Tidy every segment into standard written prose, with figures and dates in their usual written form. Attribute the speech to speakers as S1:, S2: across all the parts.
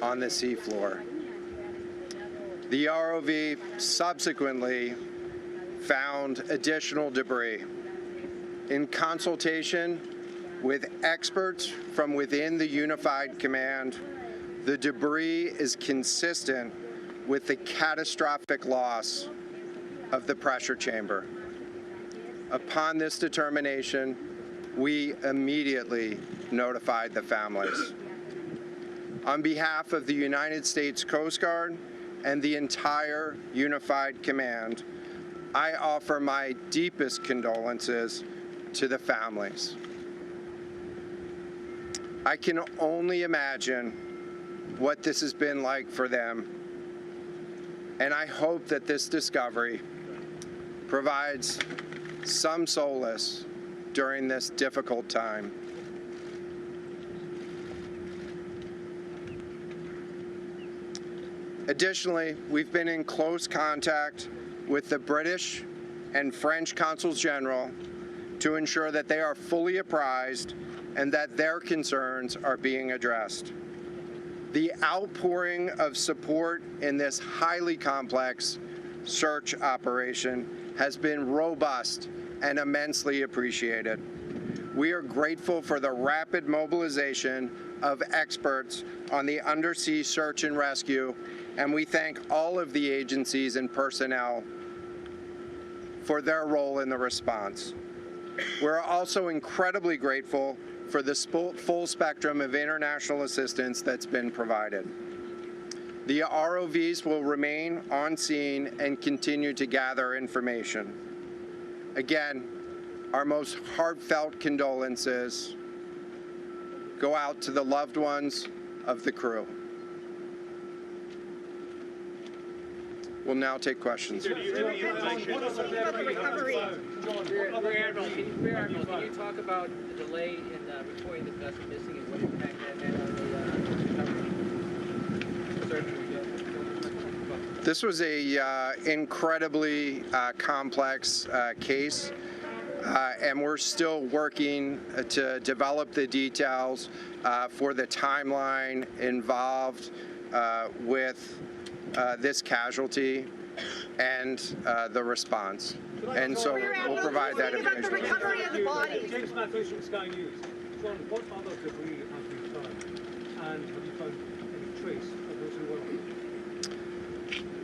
S1: on the seafloor. The ROV subsequently found additional debris. In consultation with experts from within the Unified Command, the debris is consistent with the catastrophic loss of the pressure chamber. Upon this determination, we immediately notified the families. On behalf of the United States Coast Guard and the entire Unified Command, I offer my deepest condolences to the families. I can only imagine what this has been like for them, and I hope that this discovery provides some solace during this difficult time. Additionally, we've been in close contact with the British and French Consuls General to ensure that they are fully apprised and that their concerns are being addressed. The outpouring of support in this highly complex search operation has been robust and immensely appreciated. We are grateful for the rapid mobilization of experts on the undersea search and rescue, and we thank all of the agencies and personnel for their role in the response. We're also incredibly grateful for the full spectrum of international assistance that's been provided. The ROVs will remain on scene and continue to gather information. Again, our most heartfelt condolences go out to the loved ones of the crew. We'll now take questions.
S2: Can you talk about the delay in reporting the vessel missing and what impact that had on the search?
S1: This was a incredibly complex case, and we're still working to develop the details for the timeline involved with this casualty and the response. And so we'll provide that information.
S3: About the recovery of the body.
S4: James Matthews from Sky News. John, what other debris has been found? And have you found any trace of those who were?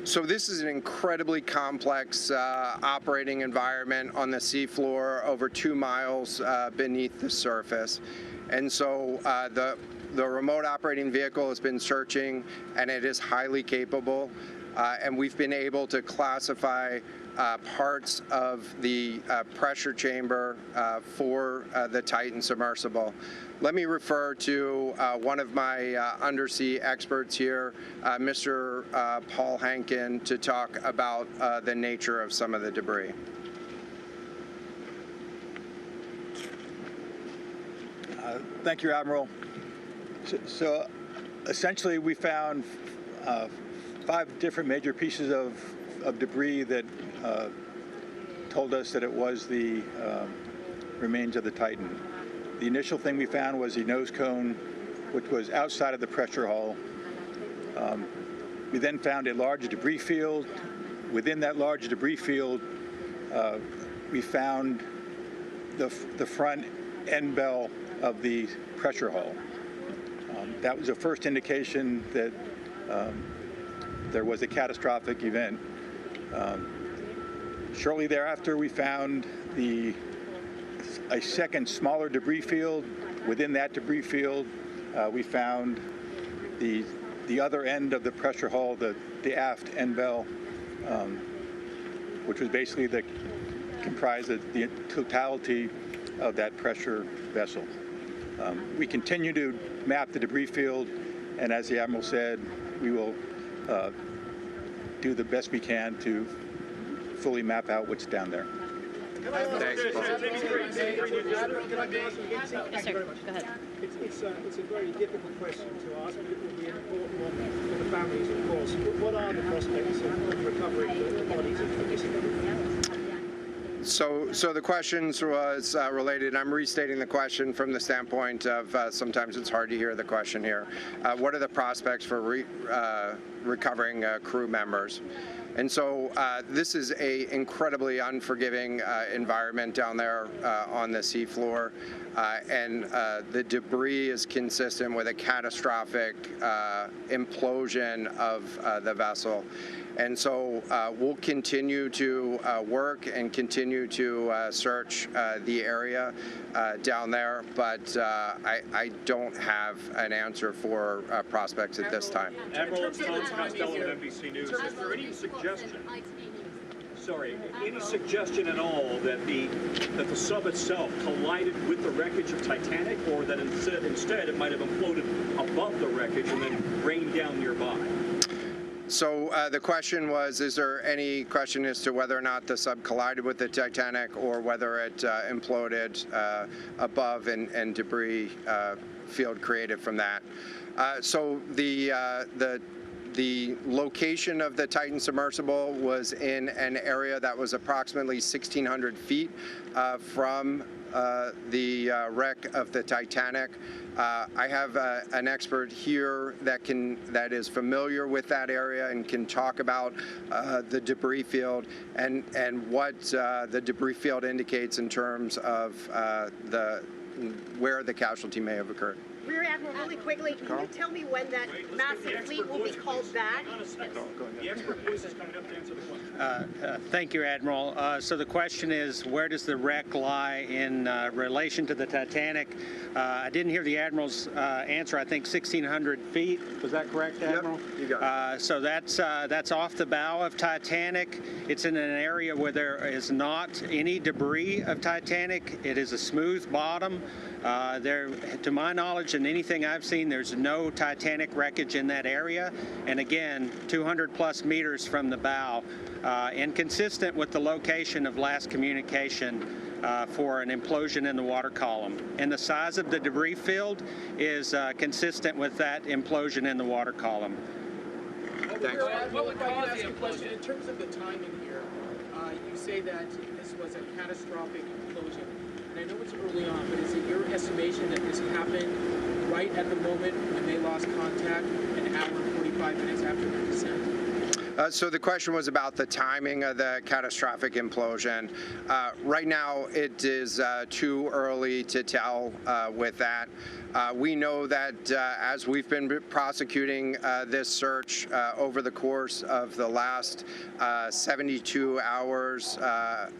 S1: So this is an incredibly complex operating environment on the seafloor, over 2 miles beneath the surface. And so the remote operating vehicle has been searching, and it is highly capable. And we've been able to classify parts of the pressure chamber for the Titan submersible. Let me refer to one of my undersea experts here, Mr. Paul Hankin, to talk about the nature of some of the debris.
S5: Thank you, Admiral. So essentially, we found 5 different major pieces of debris that told us that it was the remains of the Titan. The initial thing we found was the nose cone, which was outside of the pressure hull. We then found a large debris field. Within that large debris field, we found the front end bell of the pressure hull. That was the first indication that there was a catastrophic event. Shortly thereafter, we found a second smaller debris field. Within that debris field, we found the other end of the pressure hull, the aft end bell, which was basically comprised of the totality of that pressure vessel. We continue to map the debris field, and as the Admiral said, we will do the best we can to fully map out what's down there.
S1: Thanks, Paul.
S3: Yes, sir. Go ahead.
S4: It's a very difficult question to ask, but it will be an important one for the families, of course. What are the prospects of recovering the bodies of the missing?
S1: So the questions was related. I'm restating the question from the standpoint of sometimes it's hard to hear the question here. What are the prospects for recovering crew members? And so this is a incredibly unforgiving environment down there on the seafloor, and the debris is consistent with a catastrophic implosion of the vessel. And so we'll continue to work and continue to search the area down there, but I don't have an answer for prospects at this time.
S6: Admiral, Tom Costello with NBC News. Is there any suggestion? Sorry, any suggestion at all that the sub itself collided with the wreckage of Titanic, or that instead it might have imploded above the wreckage and then rained down nearby?
S1: So the question was, is there any question as to whether or not the sub collided with the Titanic or whether it imploded above and debris field created from that? So the location of the Titan submersible was in an area that was approximately 1,600 feet from the wreck of the Titanic. I have an expert here that is familiar with that area and can talk about the debris field and what the debris field indicates in terms of where the casualty may have occurred.
S3: Rear Admiral, really quickly, can you tell me when that massive fleet will be called back?
S6: The expert voice is coming up to answer the question.
S2: Thank you, Admiral. So the question is, where does the wreck lie in relation to the Titanic? I didn't hear the Admiral's answer. I think 1,600 feet. Was that correct, Admiral?
S1: Yep, you got it.
S2: So that's off the bow of Titanic. It's in an area where there is not any debris of Titanic. It is a smooth bottom. To my knowledge and anything I've seen, there's no Titanic wreckage in that area. And again, 200 plus meters from the bow, and consistent with the location of last communication for an implosion in the water column. And the size of the debris field is consistent with that implosion in the water column.
S1: Thanks.
S7: What would cause the question in terms of the timing here? You say that this was a catastrophic implosion. And I know it's early on, but is it your estimation that this happened right at the moment when they lost contact, an hour and 45 minutes after their descent?
S1: So the question was about the timing of the catastrophic implosion. Right now, it is too early to tell with that. We know that as we've been prosecuting this search over the course of the last 72 hours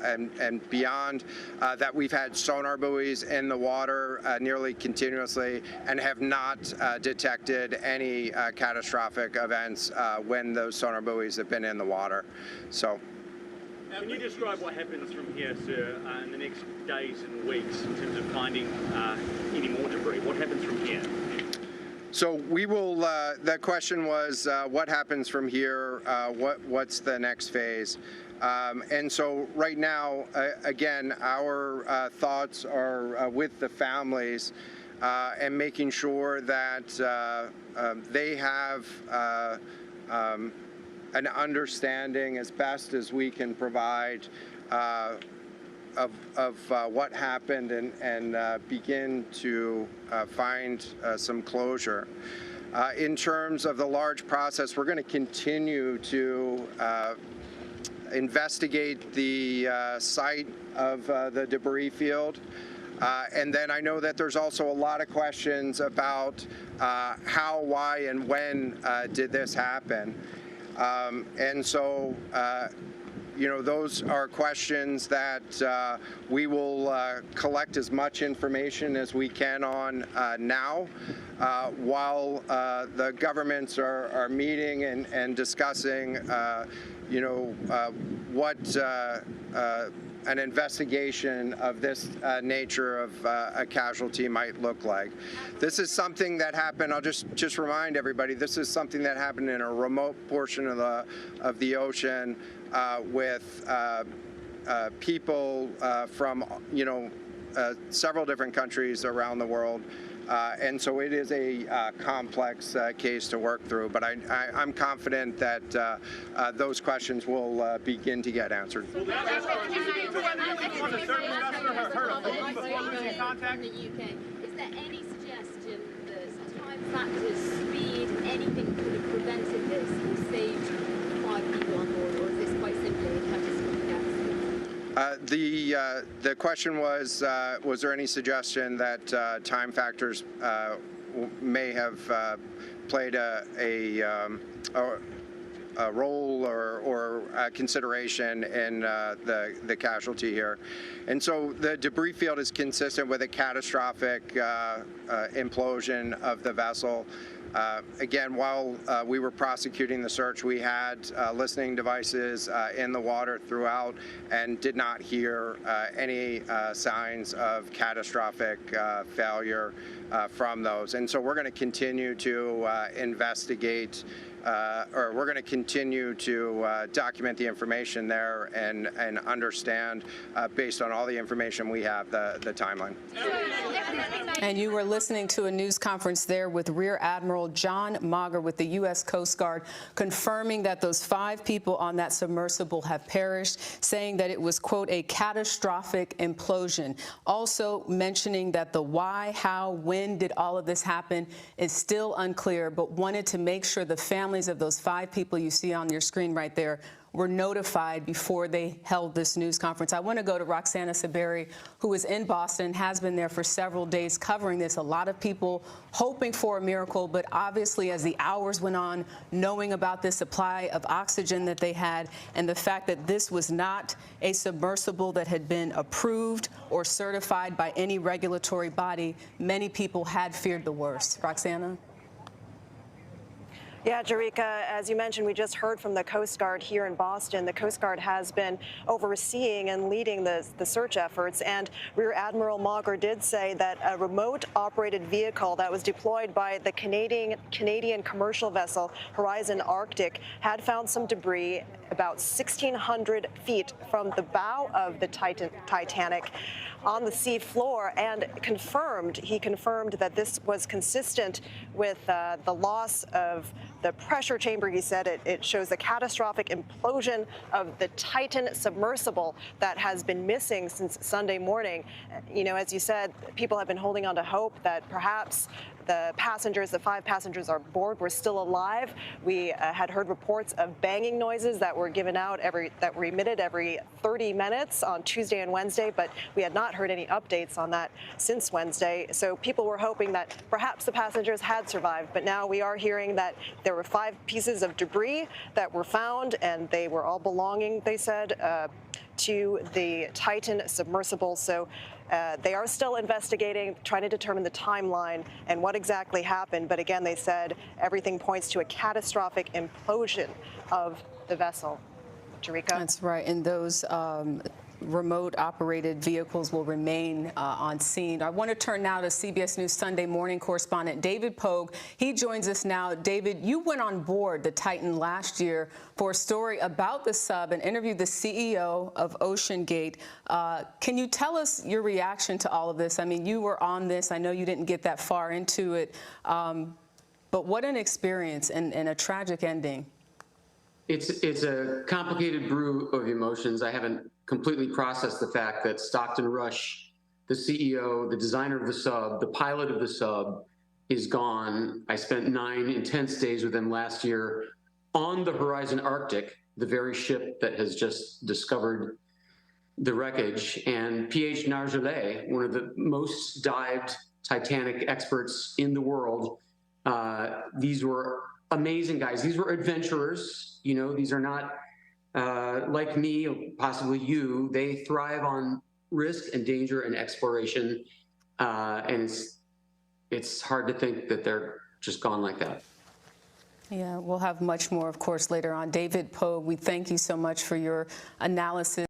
S1: and beyond, that we've had sonar buoys in the water nearly continuously and have not detected any catastrophic events when those sonar buoys have been in the water. So.
S6: Can you describe what happens from here, sir, in the next days and weeks in terms of finding any more debris? What happens from here?
S1: So we will, the question was what happens from here, what's the next phase? And so right now, again, our thoughts are with the families and making sure that they have an understanding as best as we can provide of what happened and begin to find some closure. In terms of the large process, we're going to continue to investigate the site of the debris field. And then I know that there's also a lot of questions about how, why, and when did this happen. And so, you know, those are questions that we will collect as much information as we can on now, while the governments are meeting and discussing, you know, what an investigation of this nature of a casualty might look like. This is something that happened, I'll just remind everybody, this is something that happened in a remote portion of the ocean with people from, you know, several different countries around the world And so it is a complex case to work through, but I'm confident that those questions will begin to get answered.
S8: In the UK, is there any suggestion that time factors, speed, anything could have prevented this or saved 5 people on board, or is this quite simply a catastrophic accident?
S1: The question was there any suggestion that time factors may have played a role or consideration in the casualty here? And so the debris field is consistent with a catastrophic implosion of the vessel. Again, while we were prosecuting the search, we had listening devices in the water throughout and did not hear any signs of catastrophic failure from those. And so we're going to continue to investigate, or we're going to continue to document the information there and understand, based on all the information we have, the timeline.
S9: And you were listening to a news conference there with Rear Admiral John Mauger with the U.S. Coast Guard, confirming that those 5 people on that submersible have perished, saying that it was, quote, a catastrophic implosion. Also mentioning that the why, how, when did all of this happen is still unclear, but wanted to make sure the families of those 5 people you see on your screen right there were notified before they held this news conference. I want to go to Roxana Saberi, who is in Boston, has been there for several days covering this. A lot of people hoping for a miracle, but obviously as the hours went on, knowing about this supply of oxygen that they had and the fact that this was not a submersible that had been approved or certified by any regulatory body, many people had feared the worst. Roxana?
S10: Yeah, Jerika, as you mentioned, we just heard from the Coast Guard here in Boston. The Coast Guard has been overseeing and leading the search efforts, and Rear Admiral Mauger did say that a remote-operated vehicle that was deployed by the Canadian commercial vessel Horizon Arctic had found some debris about 1,600 feet from the bow of the Titanic on the sea floor, and he confirmed that this was consistent with the loss of the pressure chamber. He said it shows a catastrophic implosion of the Titan submersible that has been missing since Sunday morning. You know, as you said, people have been holding on to hope that perhaps the 5 passengers on board were still alive. We had heard reports of banging noises that were that were emitted every 30 minutes on Tuesday and Wednesday, but we had not heard any updates on that since Wednesday. So people were hoping that perhaps the passengers had survived, but now we are hearing that there were 5 pieces of debris that were found, and they were all belonging, they said, to the Titan submersible. So they are still investigating, trying to determine the timeline and what exactly happened. But again, they said everything points to a catastrophic implosion of the vessel. Jerika? That's
S9: right. And those remote-operated vehicles will remain on scene. I want to turn now to CBS News Sunday morning correspondent David Pogue. He joins us now. David, you went on board the Titan last year for a story about the sub and interviewed the CEO of OceanGate. Can you tell us your reaction to all of this? I mean, you were on this. I know you didn't get that far into it, but what an experience and a tragic ending.
S11: It's a complicated brew of emotions. I haven't completely processed the fact that Stockton Rush, the CEO, the designer of the sub, the pilot of the sub, is gone. I spent 9 intense days with him last year on the Horizon Arctic, the very ship that has just discovered the wreckage, and P.H. Nargeolet, one of the most dived Titanic experts in the world. These were amazing guys. These were adventurers. You know, these are not like me, possibly you. They thrive on risk and danger and exploration, and it's hard to think that they're just gone like that.
S9: Yeah, we'll have much more, of course, later on. David Pogue, we thank you so much for your analysis.